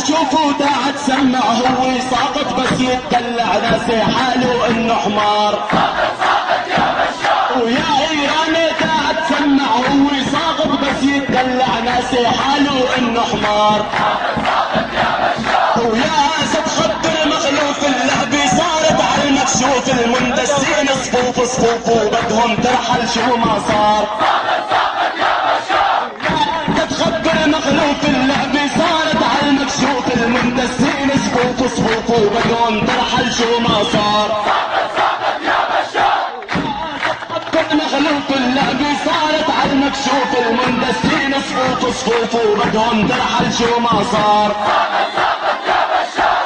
اشوفه داعت سمع هو ساقط بس يتدلع ناسي حاله انه حمار. ويا ايراني داعت سمع هو ساقط بس يتدلع ناسي حاله انه حمار. ويا اسد خد المخلوف اللعبة صارت على المكشوف المندسين صفوف صفوف وبدهم ترحل شو ما صار. تتخبى المخلوف اللعبة صارت على المكشوف المندسين صفوف صفوف وبدهم ترحل شو ما صار. المخلوف اللعبة صارت على المكشوف المندسين صفوف صفوف وبدهم ترحل شو ما صار.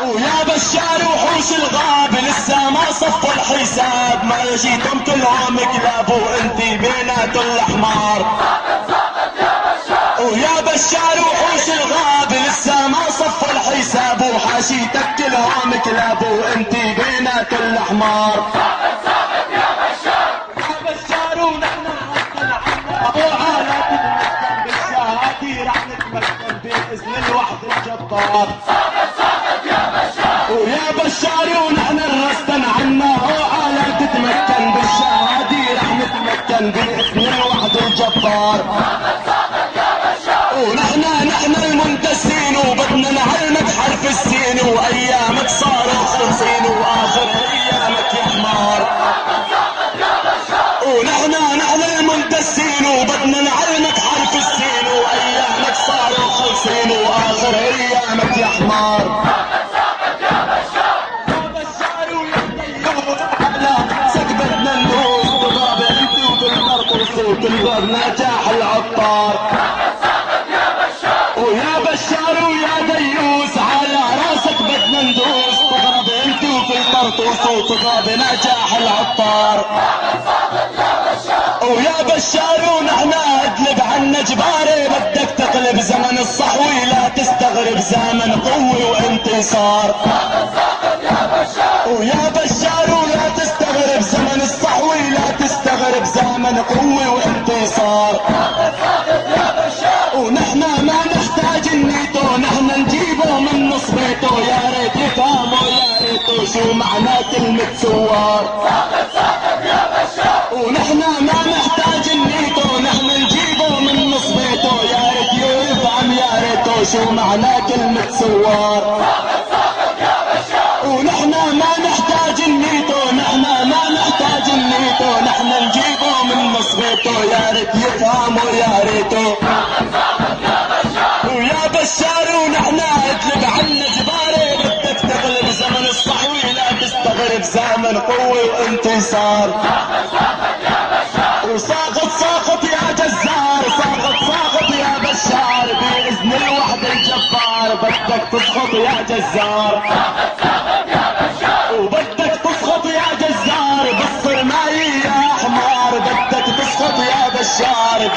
ويا بشار وحوش الغاب لسه ما صفوا الحساب ما جيتم كلهم كلاب وانتي بينات الاحمار. ويا بشار وحوش الغاب لسه ما صفوا الحساب وحاشيتك كلهم كلاب وانتي بينات الاحمار. يا بشار ونحن وعالات نتمكن بالشهادة رح نتمكن باذن الوحد الجبار. ويا بشار ونحن الرستن عنا وعلى تتمكن بالشهادة رح نتمكن باذن الوحد الجبار. ونحن المنتسين وبدنا نعلمك حرف السين وايامك صاروا خلصين واخر ايامك يا حمار. ونحن المنتسين وبدنا نعلمك حرف السين وايامك صاروا خلصين واخر ايامك يا حمار. تلقى نجاح العطار. ويا بشار ويا ديوس على راسك بدنا ندوس تضرب انت وفي الطرطوس وتضرب نجاح العطار. ويا بشار ونحن ادلب عنا جباري بدك تقلب زمن الصحوي لا تستغرب زمن قوة وانتصار. ويا بشار ولا تستغرب زمن الصحوي لا تستغرب زمن قوة وانتصار. ونحن ما نحتاج النيتو نحن نجيبه من نص بيته يا ريت يفهموا يا ريتو شو معنى كلمة ثوار. ونحن ما نحتاج النيتو نحن نجيبه من نص بيته يا ريت يفهم يا ريتو شو معنى كلمة ثوار. ونحن ما نحتاج النيتو نحن ما نحتاج النيتو نحن نجيبه من نص بيته يا ريت يفهموا يا ريتو. ويا بشار ونحن اطلب عنا جباري بدك تغلب زمن الصحوي لا تستغرب زمن قوة وانتصار. وساقط ساقط يا جزار ساقط يا بشار باذن الوحد الجبار بدك تسقط يا جزار. وبدك تسقط يا جزار بالصرماية يا حمار بدك تسقط يا بشار